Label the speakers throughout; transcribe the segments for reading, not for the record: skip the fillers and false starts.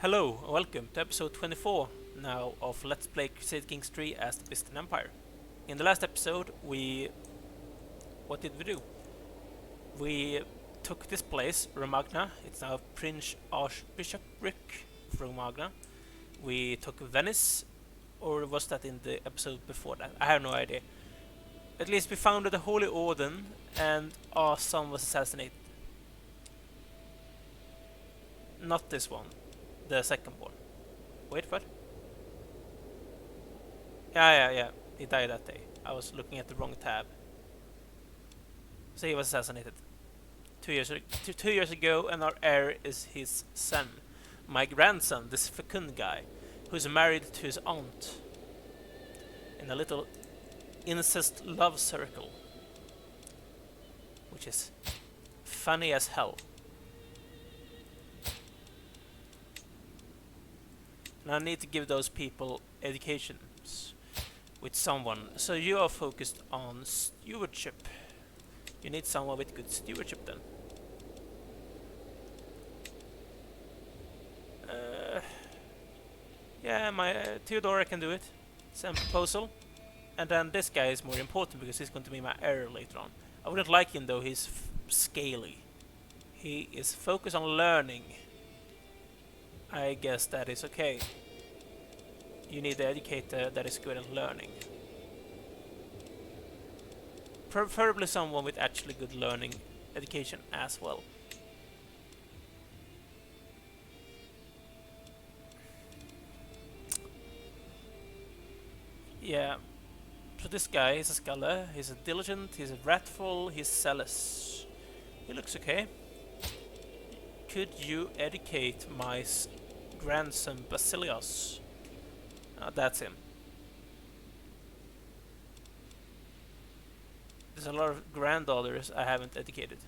Speaker 1: Hello and welcome to episode 24 now of Let's Play Crusader Kings 3 as the Byzantine Empire. In the last episode what did we do? We took this place, Romagna. It's now Prince Archbishopric of Romagna. We took Venice, or was that in the episode before that? I have no idea. At least we founded the Holy Orden and our son was assassinated. Not this one. The second one. Wait, what? Yeah. He died that day. I was looking at the wrong tab. So he was assassinated 2 years ago, and our heir is his son, my grandson, this fecund guy, who's married to his aunt in a little incest love circle, which is funny as hell. And I need to give those people educations with someone. So you are focused on stewardship. You need someone with good stewardship then. Yeah, my Theodora can do it. Send proposal. And then this guy is more important because he's going to be my heir later on. I wouldn't like him though, he's scaly. He is focused on learning. I guess that is okay. You need an educator that is good at learning. Preferably someone with actually good learning education as well. Yeah. So this guy is a scholar, he's a diligent, he's a wrathful, he's zealous. He looks okay. Could you educate my grandson Basilios? That's him. There's a lot of granddaughters I haven't educated.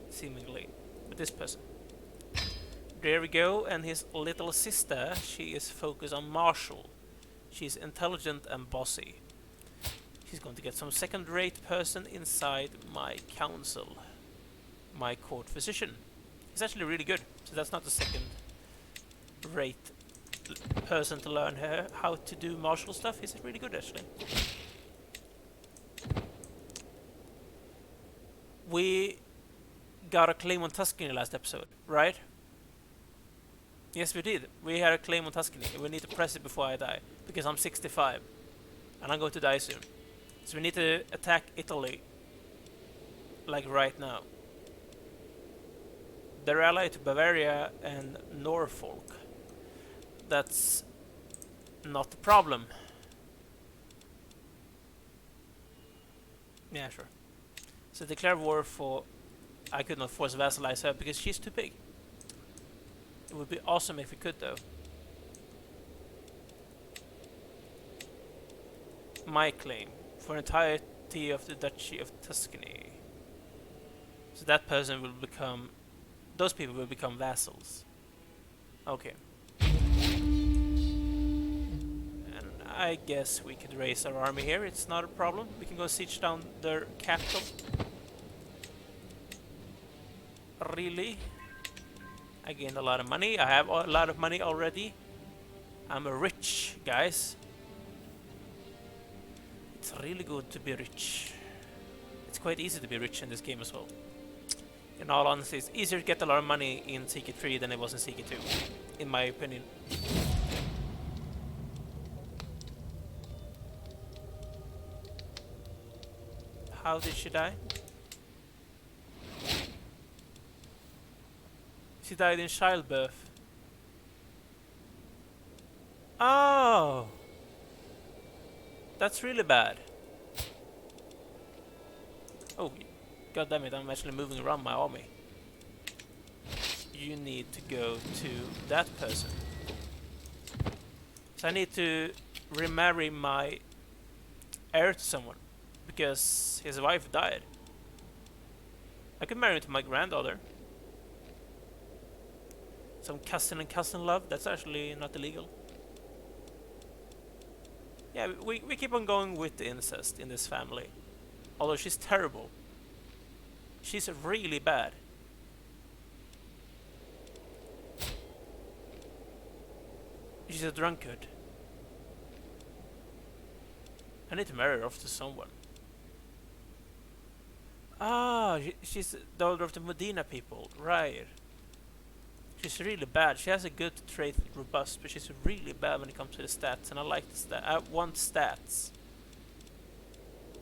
Speaker 1: Seemingly. But this person. There we go, and his little sister, she is focused on martial. She's intelligent and bossy. She's going to get some second-rate person inside my council. My court physician. He's actually really good, so that's not a second-rate person to learn her how to do martial stuff. He's really good actually. We got a claim on Tuscany last episode, right? Yes, we did. We had a claim on Tuscany. We need to press it before I die, because I'm 65 and I'm going to die soon. So we need to attack Italy, like right now. They're allied to Bavaria and Norfolk. That's not the problem. Yeah, sure. So declare war for... I could not force vassalize her because she's too big. It would be awesome if we could though. My claim for entirety of the Duchy of Tuscany. So that person will become... Those people will become vassals. Okay. And I guess we could raise our army here, it's not a problem. We can go siege down their capital. Really? I gained a lot of money. I have a lot of money already. I'm a rich, guys. It's really good to be rich. It's quite easy to be rich in this game as well. In all honesty, it's easier to get a lot of money in CK3 than it was in CK2, in my opinion. How did she die? She died in childbirth. Oh! That's really bad. Oh, god damn it, I'm actually moving around my army. You need to go to that person. So I need to remarry my heir to someone, because his wife died. I could marry him to my granddaughter. Some cousin and cousin love, that's actually not illegal. Yeah, we keep on going with the incest in this family. Although she's terrible. She's really bad. She's a drunkard. I need to marry her off to someone. Ah, she's the daughter of the Medina people, right. She's really bad. She has a good trait, robust, but she's really bad when it comes to the stats, and I like the stats. I want stats.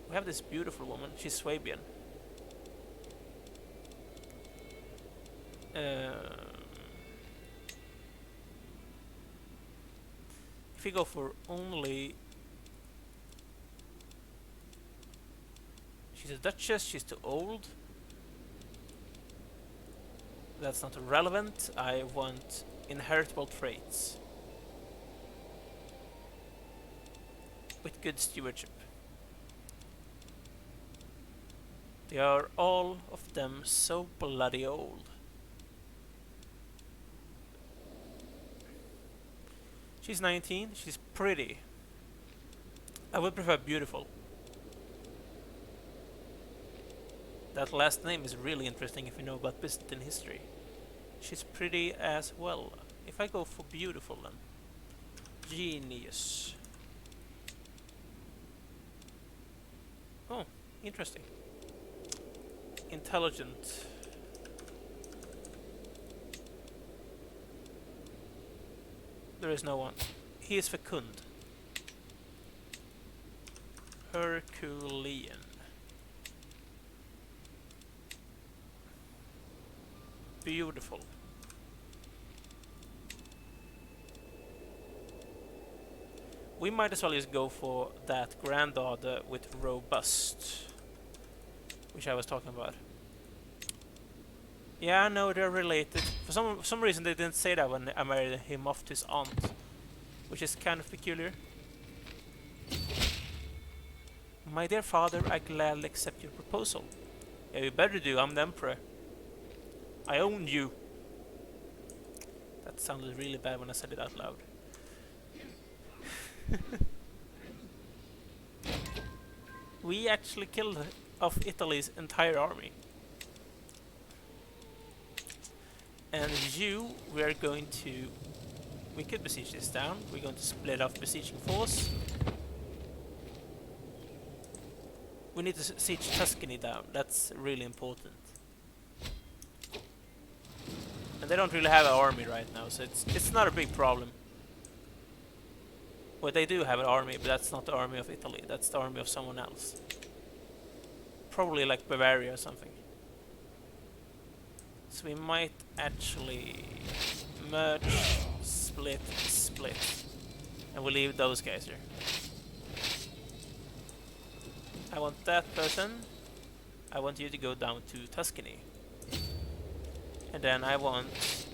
Speaker 1: We have this beautiful woman. She's Swabian. If we go for only... She's a duchess, she's too old. That's not relevant. I want inheritable traits. With good stewardship. They are all of them so bloody old. She's 19, she's pretty. I would prefer beautiful. That last name is really interesting if you know about Byzantine history. She's pretty as well. If I go for beautiful then. Genius. Oh, interesting. Intelligent. There is no one. He is fecund. Herculean. Beautiful. We might as well just go for that granddaughter with robust, which I was talking about. Yeah, I know they're related. For some reason they didn't say that when I married him off to his aunt, which is kind of peculiar. My dear father, I gladly accept your proposal. Yeah, you better do. I'm the emperor. I own you. That sounded really bad when I said it out loud. We actually killed off Italy's entire army. And you, we are going to... We could besiege this town. We're going to split off besieging force. We need to siege Tuscany down. That's really important. And they don't really have an army right now, so it's not a big problem. Well, they do have an army, but that's not the army of Italy. That's the army of someone else. Probably like Bavaria or something. So we might actually merge, split, and we'll leave those guys here. I want that person. I want you to go down to Tuscany. And then I want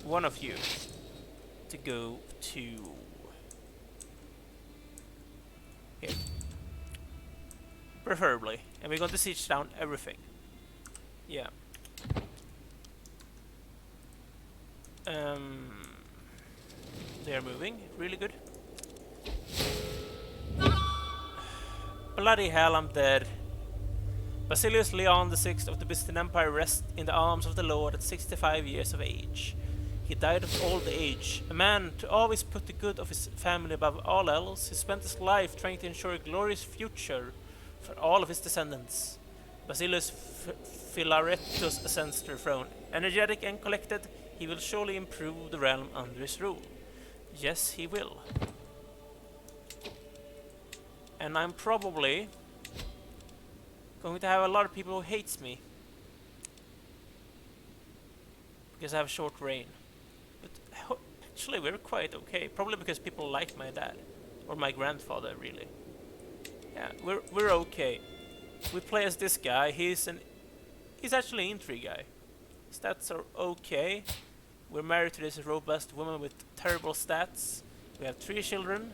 Speaker 1: one of you to go to here. Preferably. And we're going to siege down everything. Yeah. They're moving. Really good. Bloody hell, I'm dead. Basilius Leon VI of the Byzantine Empire rests in the arms of the Lord at 65 years of age. He died of old age. A man to always put the good of his family above all else, he spent his life trying to ensure a glorious future for all of his descendants. Basilius Philaretus ascends to the throne. Energetic and collected, he will surely improve the realm under his rule. Yes, he will. And I'm probably going to have a lot of people who hates me because I have short reign. But actually we're quite okay. Probably because people like my dad or my grandfather, really. Yeah, we're okay. We play as this guy. He's actually an intrigue guy. Stats are okay. We're married to this robust woman with terrible stats. We have 3 children.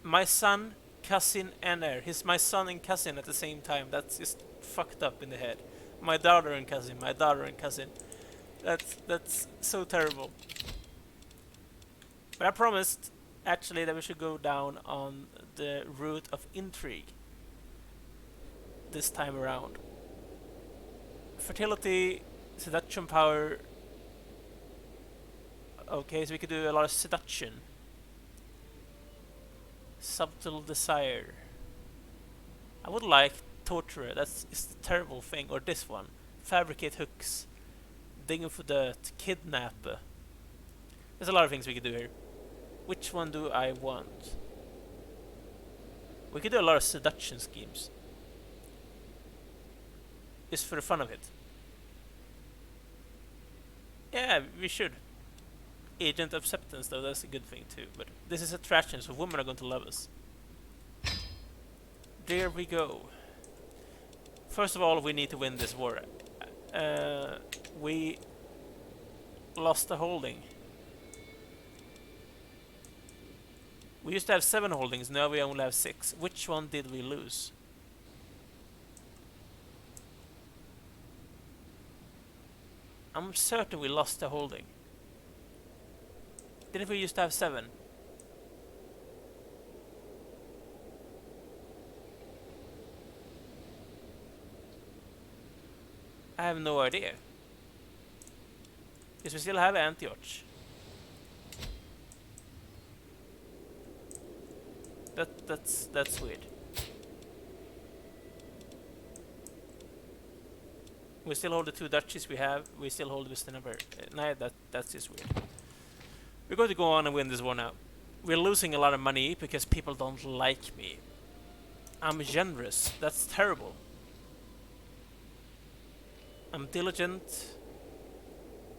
Speaker 1: My son, cousin, and heir. He's my son and cousin at the same time. That's just fucked up in the head. My daughter and cousin. My daughter and cousin. That's so terrible. But I promised, actually, that we should go down on the route of intrigue this time around. Fertility, seduction power, Okay, so we could do a lot of seduction. Subtle desire. I would like torture. That's a terrible thing. Or this one. Fabricate hooks. Digging for dirt. Kidnap. There's a lot of things we could do here. Which one do I want? We could do a lot of seduction schemes. Just for the fun of it. Yeah, we should. Agent acceptance though, that's a good thing too. But this is attraction, so women are going to love us. There we go. First of all, we need to win this war. We lost a holding. We used to have 7 holdings, now we only have 6. Which one did we lose? I'm certain we lost a holding. Didn't we used to have 7? I have no idea. Because we still have Antioch. That's weird. We still hold the 2 duchies we have. We still hold the Byzantine Empire. Nah, that's just weird. We're going to go on and win this war now. We're losing a lot of money because people don't like me. I'm generous. That's terrible. I'm diligent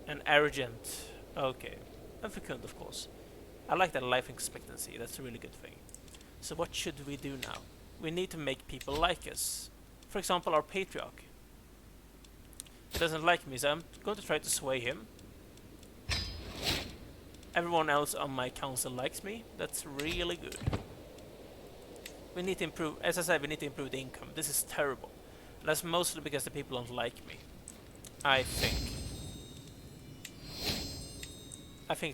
Speaker 1: and arrogant. Okay. And fecund, of course. I like that life expectancy. That's a really good thing. So what should we do now? We need to make people like us. For example, our patriarch. He doesn't like me, so I'm going to try to sway him. Everyone else on my council likes me. That's really good. We need to improve, as I said, we need to improve the income. This is terrible. That's mostly because the people don't like me. I think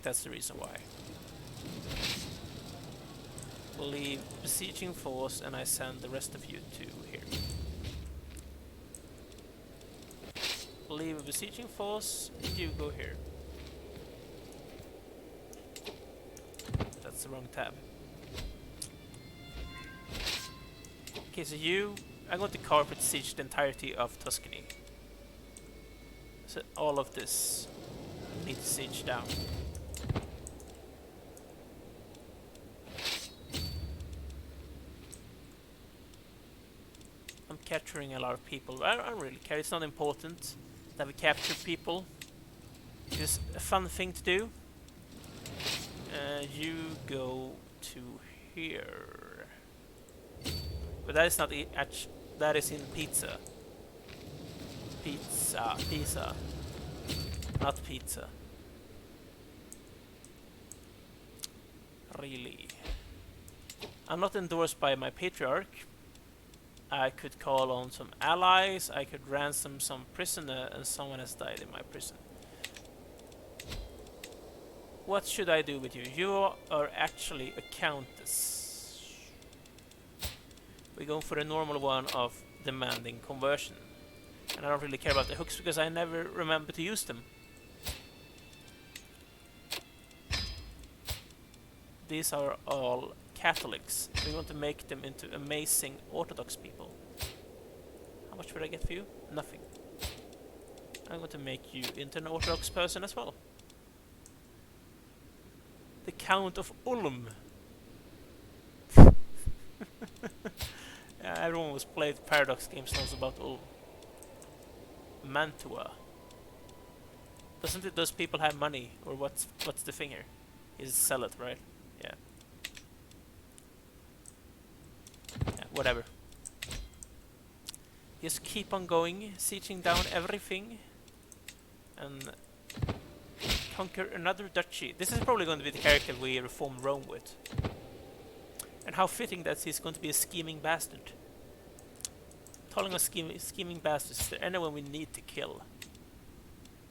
Speaker 1: that's the reason why. We'll leave besieging force and I send the rest of you to here. We'll leave a besieging force and you go here. That's the wrong tab. Okay, so I'm going to carpet siege the entirety of Tuscany. So all of this needs to siege down. I'm capturing a lot of people. I don't really care. It's not important that we capture people. It's just a fun thing to do. You go to here. But that is not that is in pizza. Pizza. Not pizza. Really. I'm not endorsed by my patriarch. I could call on some allies, I could ransom some prisoner, and someone has died in my prison. What should I do with you? You are actually a countess. We're going for the normal one of demanding conversion. And I don't really care about the hooks because I never remember to use them. These are all Catholics. We want to make them into amazing Orthodox people. How much would I get for you? Nothing. I'm going to make you into an Orthodox person as well. The Count of Ulm. Yeah, everyone who's played Paradox games knows about Ulm. Mantua. Those people have money? Or what's the thing here? Is sell it, right? Yeah. Whatever. Just keep on going, sieging down everything, and conquer another duchy. This is probably going to be the character we reform Rome with. And how fitting that he's going to be a scheming bastard. Calling us scheming bastards, is there anyone we need to kill?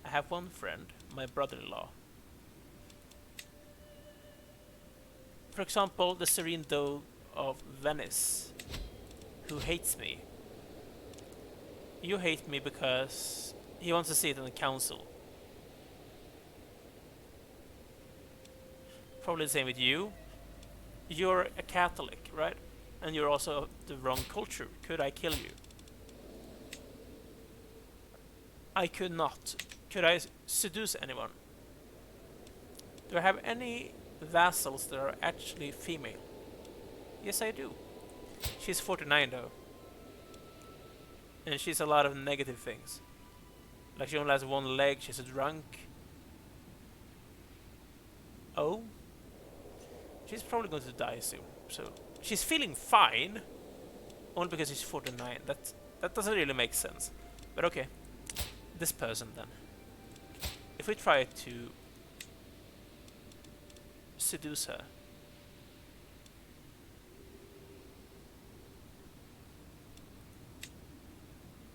Speaker 1: I have one friend, my brother-in-law. For example, the Serene Doge of Venice, who hates me. You hate me because he wants to see it in the council. probably the same with you. You're a Catholic, right? And you're also of the wrong culture. Could I kill you? I could not. Could I seduce anyone? Do I have any vassals that are actually female? Yes, I do. She's 49 though. And she's a lot of negative things. Like she only has one leg, she's a drunk. Oh? She's probably going to die soon. So she's feeling fine. Only because she's 49. That doesn't really make sense. But okay. This person then. If we try to seduce her.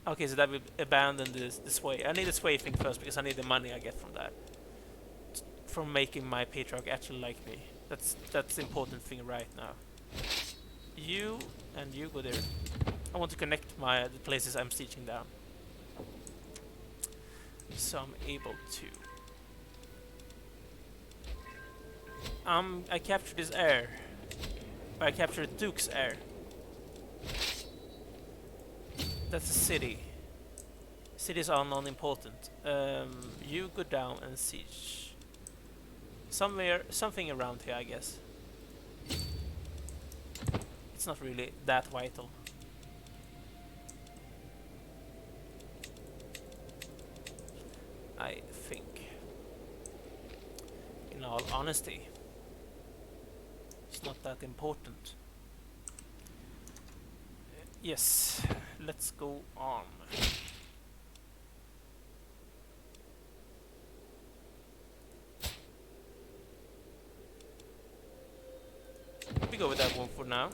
Speaker 1: Okay, so that will abandon this sway. I need a sway thing first because I need the money I get from that. From making my patriarch actually like me. That's the important thing right now. You and you go there. I want to connect the places I'm sieging down. So I'm able to. I captured his heir. I captured Duke's heir. That's a city. Cities are non-important. You go down and siege. Something around here, I guess. It's not really that vital. I think. In all honesty, it's not that important. Yes, let's go on. We go with that one for now.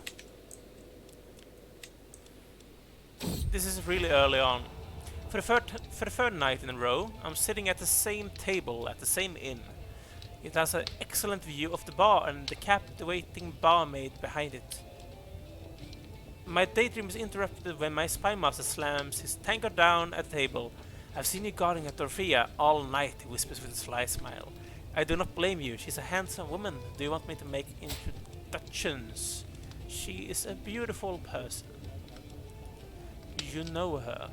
Speaker 1: This is really early on. For the third night in a row, I'm sitting at the same table at the same inn. It has an excellent view of the bar and the captivating barmaid behind it. My daydream is interrupted when my spymaster slams his tankard down at the table. I've seen you guarding at Dorothea all night, he whispers with a sly smile. I do not blame you. She's a handsome woman. Do you want me to make introductions? She is a beautiful person. You know her.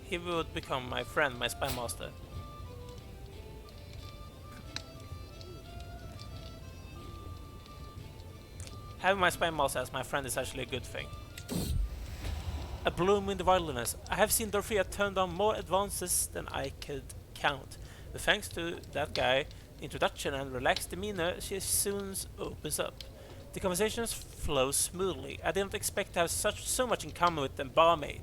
Speaker 1: He would become my friend, my spymaster. Having my spymaster as my friend is actually a good thing. A bloom in the wilderness. I have seen Dorothea turn down more advances than I could count. But thanks to that guy, introduction and relaxed demeanor, she soon opens up. The conversations flow smoothly. I didn't expect to have so much in common with the barmaid.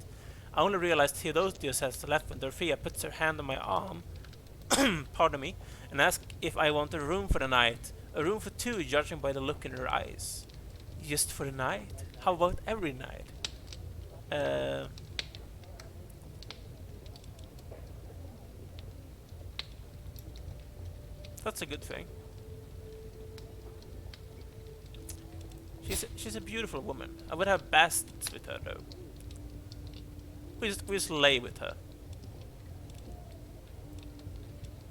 Speaker 1: I only realized Theodosius has left when Dorothea puts her hand on my arm, pardon me, and asks if I want a room for the night. A room for two, judging by the look in her eyes. Just for the night? How about every night? That's a good thing. She's a beautiful woman. I would have bastards with her though. We just lay with her.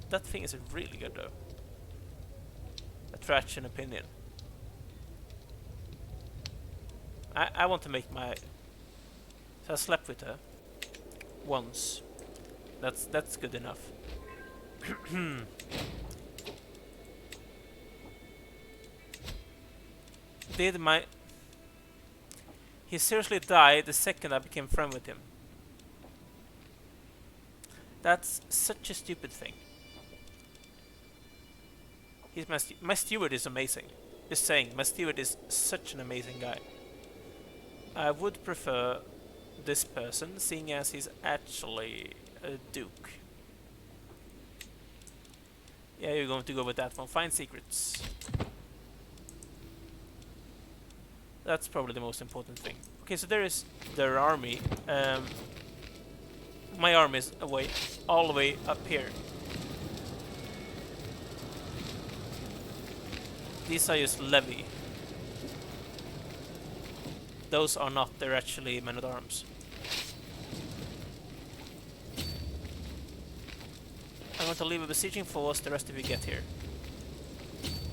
Speaker 1: That thing is really good though. Attraction opinion. I want to make my. So I slept with her once. That's good enough. He seriously died the second I became friend with him. That's such a stupid thing. He's my steward is amazing. Just saying, my steward is such an amazing guy. I would prefer this person, seeing as he's actually a duke. Yeah, you're going to go with that one. Find secrets. That's probably the most important thing. Okay, so there is their army. My army is all the way up here. These are just levy. Those are not, they're actually men-at-arms. want to leave a besieging force, the rest of you get here.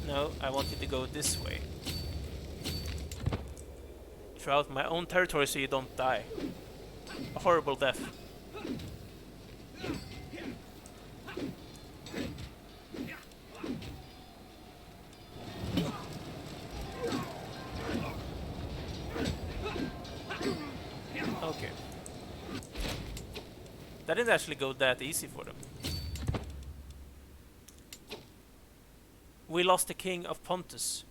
Speaker 1: No, I want you to go this way. Throughout my own territory so you don't die. A horrible death. Okay. That didn't actually go that easy for them. We lost the king of Pontus.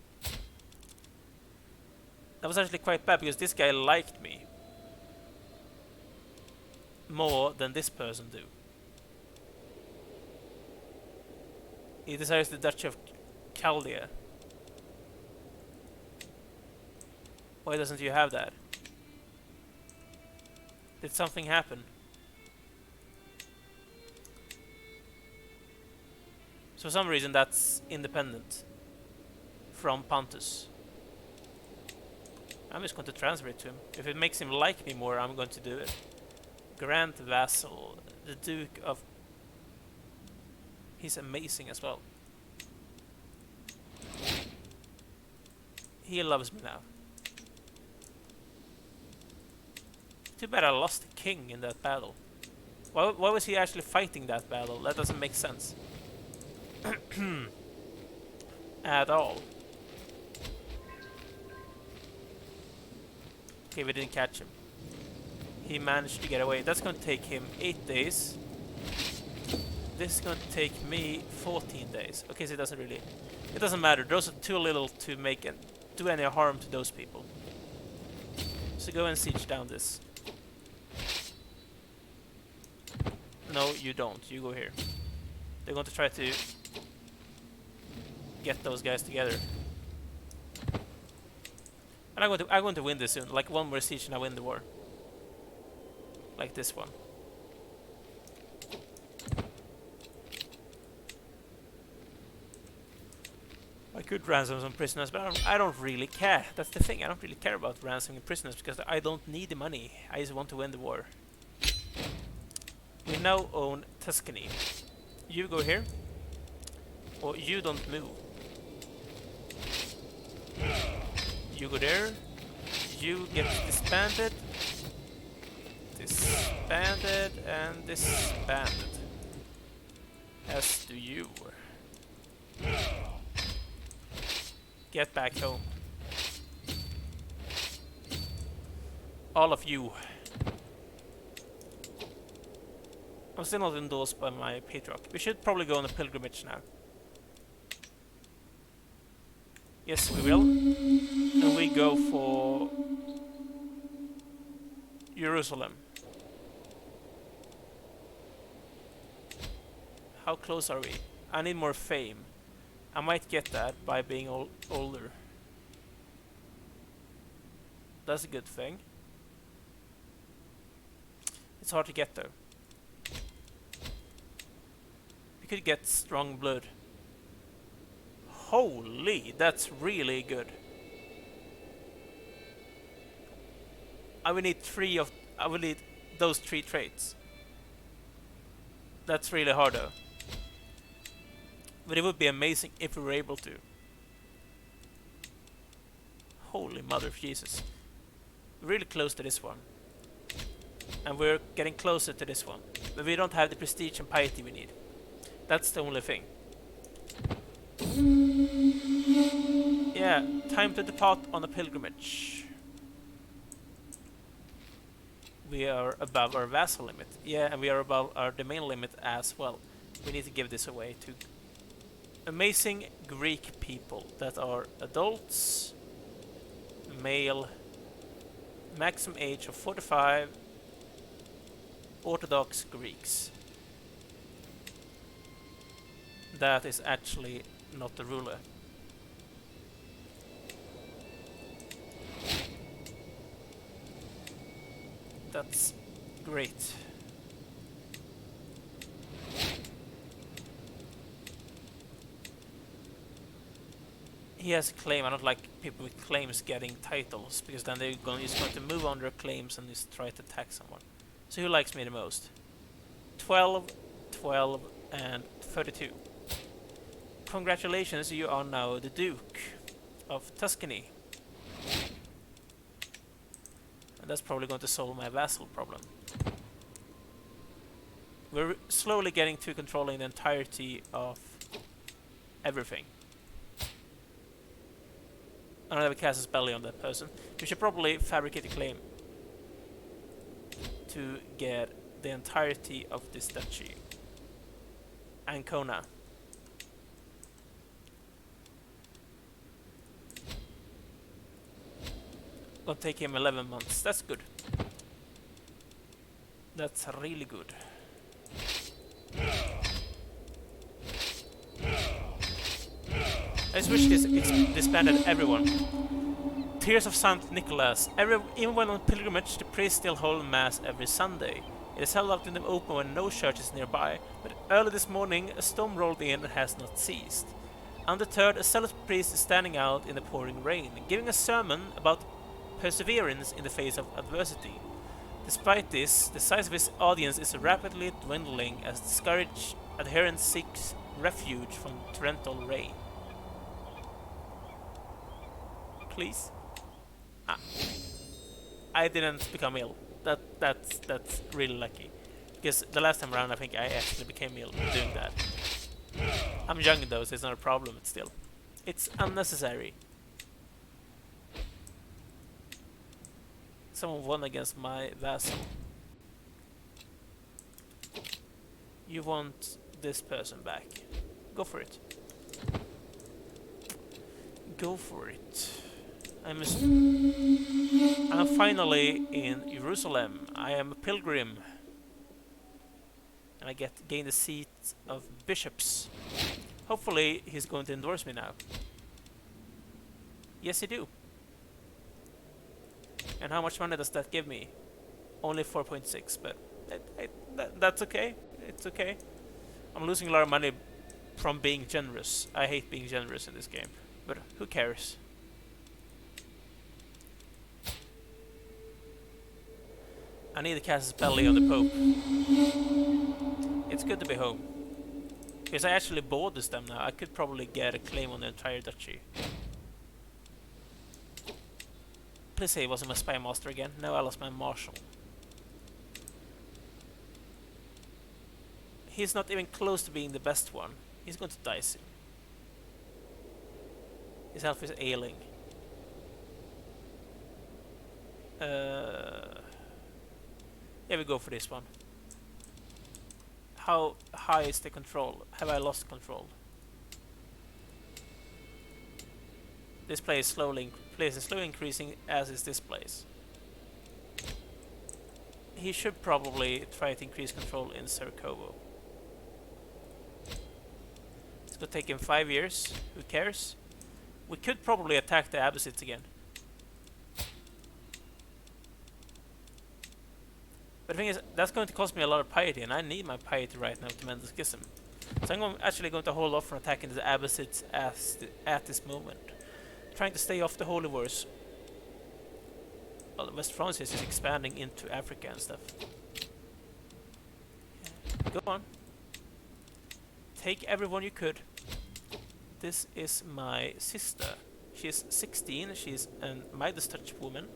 Speaker 1: That was actually quite bad because this guy liked me more than this person do. He desires the Duchy of Chaldea. Why doesn't you have that? Did something happen? So for some reason that's independent from Pontus. I'm just going to transfer it to him. If it makes him like me more, I'm going to do it. Grand Vassal, the Duke of... He's amazing as well. He loves me now. Too bad I lost the king in that battle. Why was he actually fighting that battle? That doesn't make sense. At all. Okay, we didn't catch him. He managed to get away. That's going to take him 8 days. This is going to take me 14 days. Okay, so it doesn't really... It doesn't matter. Those are too little to make and do any harm to those people. So go and siege down this. No, you don't. You go here. They're going to try to get those guys together. And I'm going to win this soon. Like one more siege and I win the war. Like this one. I could ransom some prisoners, but I don't really care. That's the thing. I don't really care about ransoming prisoners because I don't need the money. I just want to win the war. We now own Tuscany. You go here, or you don't move. You go there. You get disbanded, and disbanded. As do you. Get back home. All of you. I'm still not endorsed by my patriarch. We should probably go on a pilgrimage now. Yes, we will. And we go for Jerusalem. How close are we? I need more fame. I might get that by being older. That's a good thing. It's hard to get though. We could get strong blood. Holy, that's really good. I will need those 3 traits. That's really hard though. But it would be amazing if we were able to. Holy mother of Jesus. We're really close to this one. And we're getting closer to this one. But we don't have the prestige and piety we need. That's the only thing. Yeah, time to depart on a pilgrimage. We are above our vassal limit. Yeah, and we are above our domain limit as well. We need to give this away to amazing Greek people that are adults, male, maximum age of 45, Orthodox Greeks. That is actually not the ruler. That's great. He has a claim. I don't like people with claims getting titles because then he's going to move on their claims and just try to attack someone. So who likes me the most? 12, 12, and 32. Congratulations, you are now the Duke of Tuscany. And that's probably going to solve my vassal problem. We're slowly getting to controlling the entirety of everything. I don't have a casus belli on that person. We should probably fabricate a claim to get the entirety of this duchy. Ancona. Gonna take him 11 months. That's good. That's really good. I just wish this disbanded everyone. Tears of Saint Nicholas. Even when on pilgrimage, the priests still hold mass every Sunday. It is held out in the open when no church is nearby, but early this morning a storm rolled in and has not ceased. Undeterred, a zealous priest is standing out in the pouring rain, giving a sermon about perseverance in the face of adversity. Despite this, the size of his audience is rapidly dwindling as discouraged adherents seek refuge from torrential rain. Please? Ah. I didn't become ill. That's really lucky. Because the last time around I think I actually became ill doing that. I'm young though, so it's not a problem, but still. It's unnecessary. Someone won against my vassal. You want this person back. Go for it. Go for it. I'm finally in Jerusalem. I am a pilgrim. And I gain the seat of bishops. Hopefully he's going to endorse me now. Yes, he do. And how much money does that give me? Only 4.6, but that's okay. It's okay. I'm losing a lot of money from being generous. I hate being generous in this game, but who cares? I need a casus belli on the Pope. It's good to be home. Because I actually bought this them now. I could probably get a claim on the entire duchy. Please say it wasn't my spy master again. No, I lost my marshal. He's not even close to being the best one. He's going to die soon. His health is ailing. Yeah, we go for this one. How high is the control? Have I lost control? This place is slowly increasing, as is this place. He should probably try to increase control in Serkovo. It's gonna take him 5 years. Who cares? We could probably attack the Abbasids again. But the thing is, that's going to cost me a lot of piety, and I need my piety right now to mend the schism. So I'm actually going to hold off from attacking the Abbasids at this moment. Trying to stay off the Holy Wars. Well, West Francis is expanding into Africa and stuff. Yeah. Go on. Take everyone you could. This is my sister. She's 16. She's a Midas touch woman.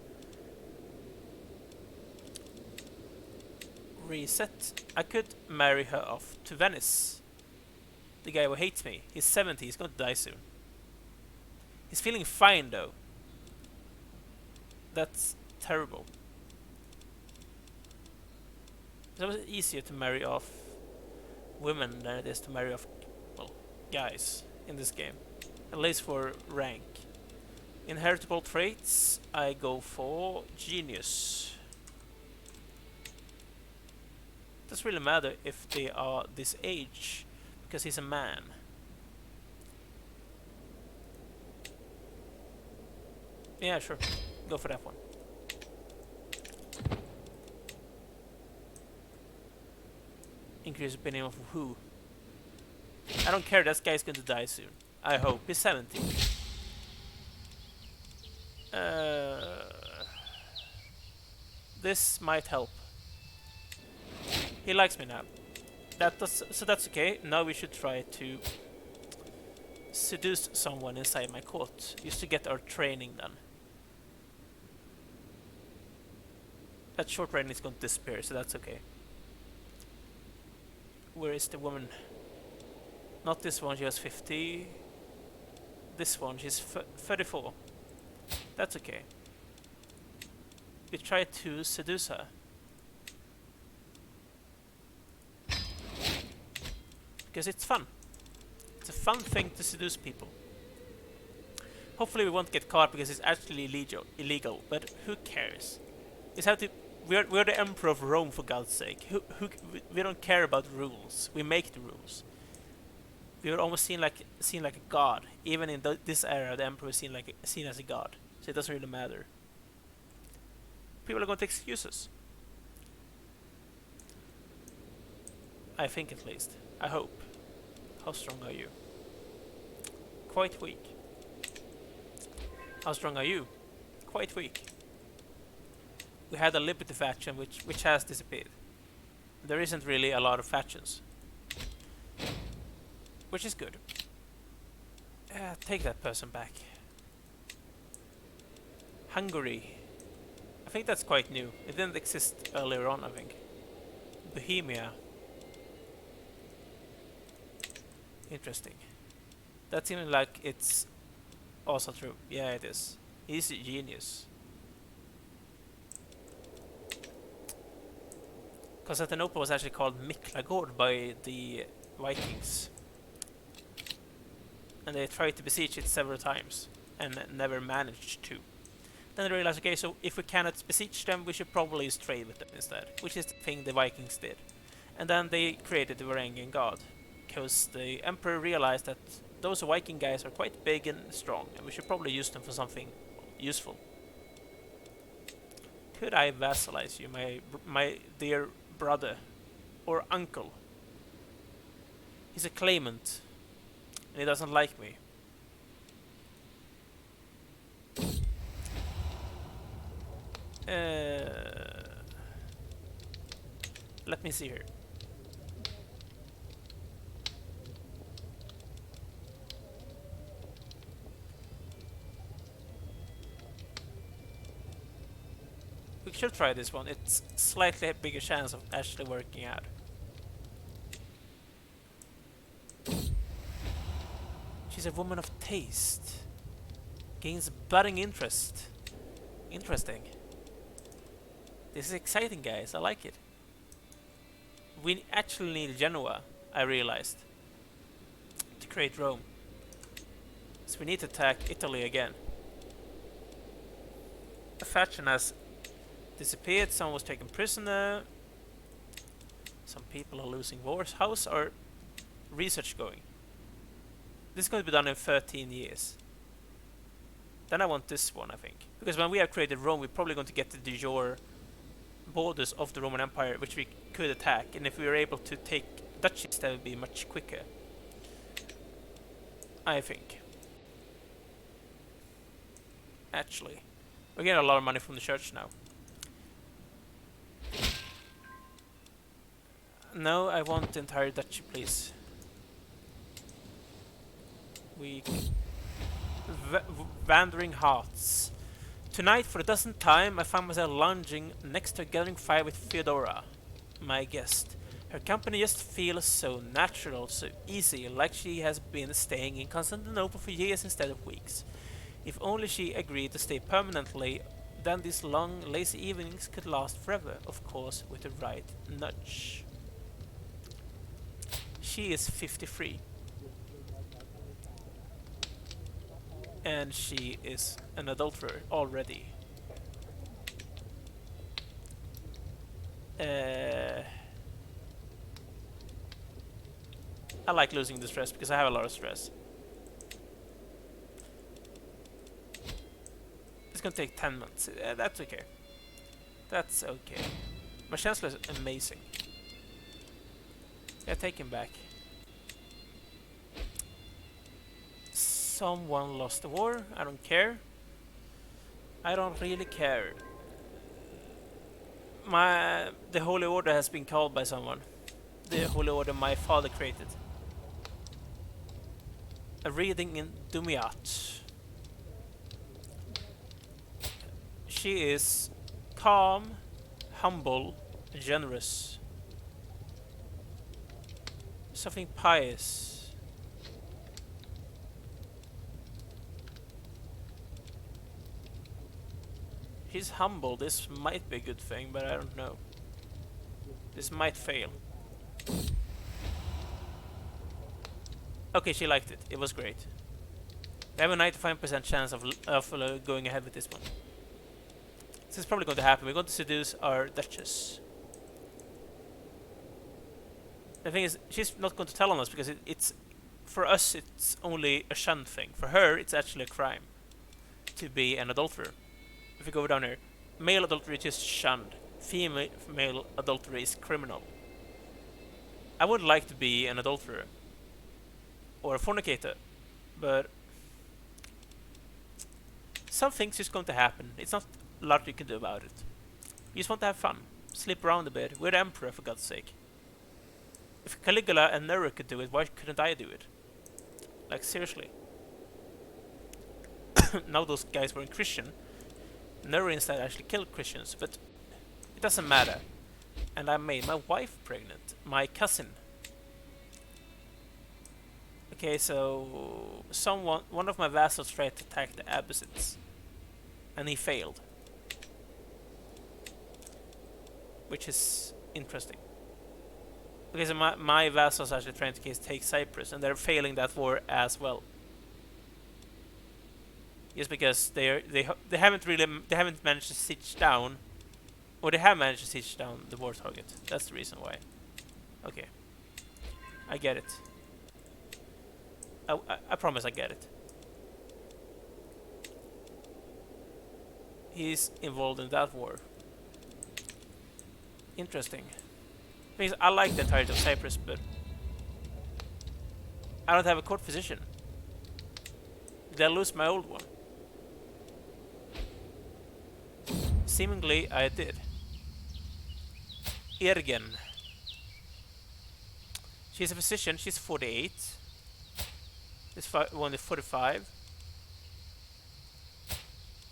Speaker 1: Reset. I could marry her off to Venice. The guy who hates me. He's 70. He's going to die soon. He's feeling fine though. That's terrible. It's always easier to marry off women than it is to marry off, well, guys in this game. At least for rank. Inheritable traits, I go for genius. Doesn't really matter if they are this age, because he's a man. Yeah, sure. Go for that one. Increase opinion of who? I don't care, that guy's going to die soon. I hope. He's 70. This might help. He likes me now. So that's okay. Now we should try to seduce someone inside my court, just to get our training done. That short training is going to disappear, so that's okay. Where is the woman? Not this one, she has 50. This one, she's 34. That's okay. We try to seduce her. Because it's fun. It's a fun thing to seduce people. Hopefully we won't get caught because it's actually illegal, but who cares? It's how to... We're the emperor of Rome, for God's sake. We don't care about rules. We make the rules. We were almost seen like a god. Even in this era, the emperor is seen as a god. So it doesn't really matter. People are going to excuse us. I think, at least. I hope. How strong are you? Quite weak. How strong are you? Quite weak. We had a Liberty faction which has disappeared. There isn't really a lot of factions. Which is good. Take that person back. Hungary. I think that's quite new. It didn't exist earlier on, I think. Bohemia. Interesting. That seems like it's also true. Yeah, it is. He's a genius. Constantinople was actually called Miklagård by the Vikings. And they tried to besiege it several times and never managed to. Then they realized, okay, so if we cannot besiege them, we should probably trade with them instead, which is the thing the Vikings did. And then they created the Varangian god, because the emperor realized that those Viking guys are quite big and strong, and we should probably use them for something useful. Could I vassalize you, my dear brother or uncle? He's a claimant, and he doesn't like me. Let me see here. We should try this one. It's slightly bigger chance of actually working out. She's a woman of taste. Gains budding interest. Interesting. This is exciting, guys. I like it. We actually need Genoa, I realized, to create Rome. So we need to attack Italy again. A faction has disappeared, someone was taken prisoner. Some people are losing wars. How's our research going? This is going to be done in 13 years. Then I want this one, I think. Because when we have created Rome, we're probably going to get the de jure borders of the Roman Empire, which we could attack. And if we were able to take duchies, that would be much quicker. I think. Actually. We're getting a lot of money from the church now. No, I want the entire duchy, please. Wandering Hearts. Tonight, for the 10th time, I found myself lounging next to a gathering fire with Theodora, my guest. Her company just feels so natural, so easy, like she has been staying in Constantinople for years instead of weeks. If only she agreed to stay permanently, then these long, lazy evenings could last forever, of course, with the right nudge. She is 53. And she is an adulterer already. I like losing the stress because I have a lot of stress. It's gonna take 10 months. That's okay. That's okay. My chancellor is amazing. Yeah, take him back. Someone lost the war. I don't care. I don't really care. The Holy Order has been called by someone. the holy order my father created. A reading in Dumiat. She is calm, humble, generous. Something pious. She's humble. This might be a good thing, but I don't know. This might fail. Okay, she liked it. It was great. We have a 95% chance of going ahead with this one. This is probably going to happen. We're going to seduce our Duchess. The thing is, she's not going to tell on us because it's for us it's only a shunned thing. For her, it's actually a crime to be an adulterer. If we go down here, male adultery is just shunned. Female adultery is criminal. I would like to be an adulterer or a fornicator, but something's just going to happen. It's not a lot you can do about it. You just want to have fun, sleep around a bit. We're the emperor, for God's sake. If Caligula and Nero could do it, why couldn't I do it? Like, seriously. Now those guys weren't Christian. Nero instead actually killed Christians, but it doesn't matter. And I made my wife pregnant. My cousin. Okay, so one of my vassals tried to attack the Abbasids. And he failed. Which is interesting. Okay, so my vassals actually trying to take Cyprus, and they're failing that war as well. Just because they haven't managed to siege down, or they have managed to siege down the war target. That's the reason why. Okay, I get it. I promise I get it. He's involved in that war. Interesting. Because I like the entirety of Cyprus, but I don't have a court position. Did I lose my old one? Seemingly, I did. Ergen. She's a physician. She's 48. This one is 45.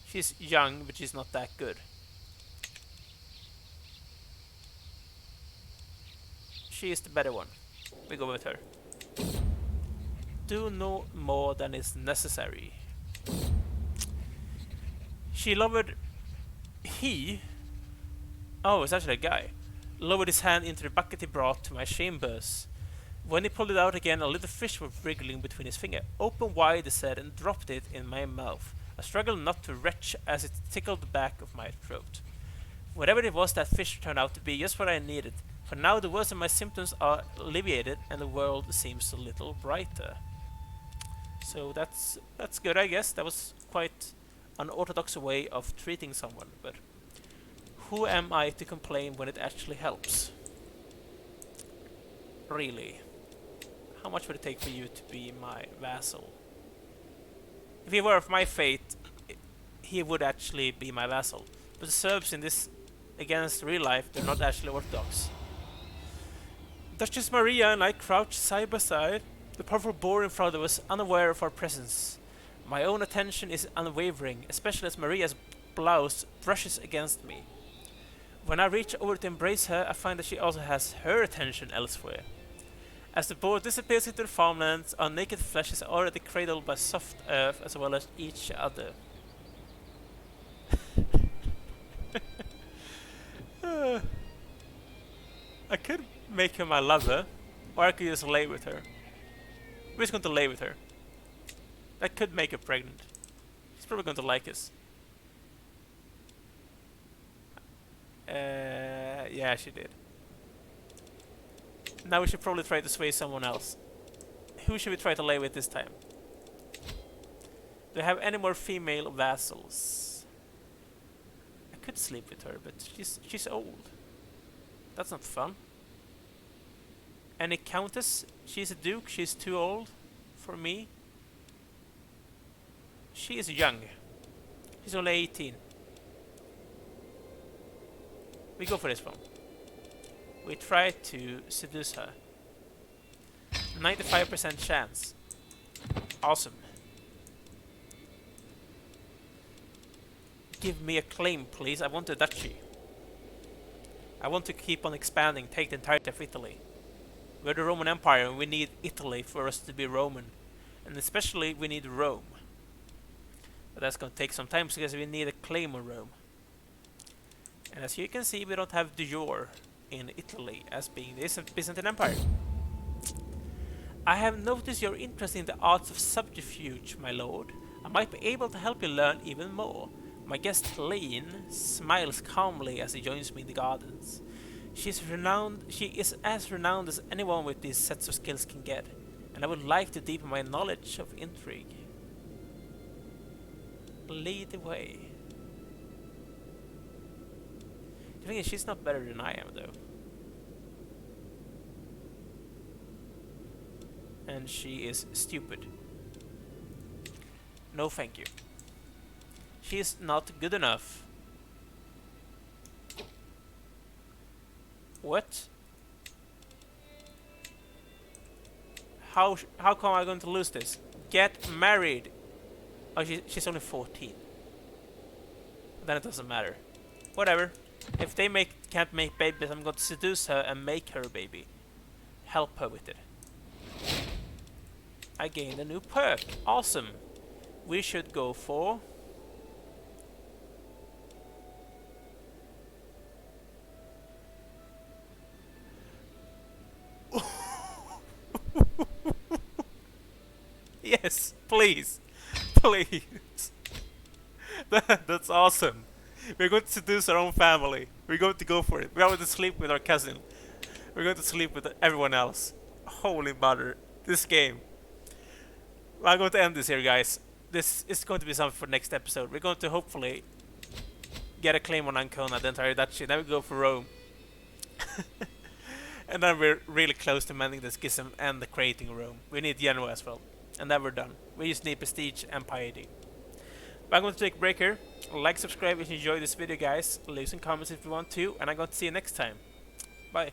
Speaker 1: She's young, but she's not that good. She is the better one. We go with her. Do no more than is necessary. She lowered... Oh, it's actually a guy. Lowered his hand into the bucket he brought to my chambers. When he pulled it out again, a little fish was wriggling between his fingers. Open wide, he said, and dropped it in my mouth. I struggled not to retch as it tickled the back of my throat. Whatever it was, that fish turned out to be just what I needed. For now the worst of my symptoms are alleviated and the world seems a little brighter. So that's good, I guess. That was quite an orthodox way of treating someone, but who am I to complain when it actually helps? Really? How much would it take for you to be my vassal? If he were of my fate, he would actually be my vassal. But the Serbs in this, against real life, they're not actually orthodox. Duchess Maria and I crouched side by side. The powerful boar in front of us, unaware of our presence. My own attention is unwavering, especially as Maria's blouse brushes against me. When I reach over to embrace her, I find that she also has her attention elsewhere. As the boar disappears into the farmlands, our naked flesh is already cradled by soft earth as well as each other. I could make her my lover, or I could just lay with her. We're just going to lay with her. That could make her pregnant. She's probably going to like us. Yeah, she did. Now we should probably try to sway someone else. Who should we try to lay with this time? Do I have any more female vassals? I could sleep with her, but she's old. That's not fun. Any countess? She's a duke. She's too old for me. She is young. She's only 18. We go for this one. We try to seduce her. 95% chance. Awesome. Give me a claim, please. I want a duchy. I want to keep on expanding, take the entirety of Italy. We're the Roman Empire and we need Italy for us to be Roman. And especially we need Rome. But that's going to take some time because we need a claim on Rome. And as you can see, we don't have de jure in Italy as being the Byzantine Empire. I have noticed your interest in the arts of subterfuge, my lord. I might be able to help you learn even more. My guest Helene smiles calmly as he joins me in the gardens. She is as renowned as anyone with these sets of skills can get, and I would like to deepen my knowledge of intrigue. Lead the way. The thing is, she's not better than I am, though. And she is stupid. No thank you. She is not good enough. What? How come I'm going to lose this? Get married. Oh, she's only 14. Then it doesn't matter. Whatever. If they can't make babies, I'm going to seduce her and make her a baby. Help her with it. I gained a new perk. Awesome. We should go for... Yes, please. Please. That's awesome. We're going to seduce our own family. We're going to go for it. We're going to sleep with our cousin. We're going to sleep with everyone else. Holy mother. This game. Well, I'm going to end this here, guys. This is going to be something for next episode. We're going to hopefully get a claim on Ancona, the entire duchy. Then we go for Rome. And then we're really close to mending the schism and the creating Rome. We need Genoa as well. And then we're done. We just need prestige and piety. But I'm going to take a break here. Like, subscribe if you enjoyed this video, guys. Leave some comments if you want to. And I'm going to see you next time. Bye.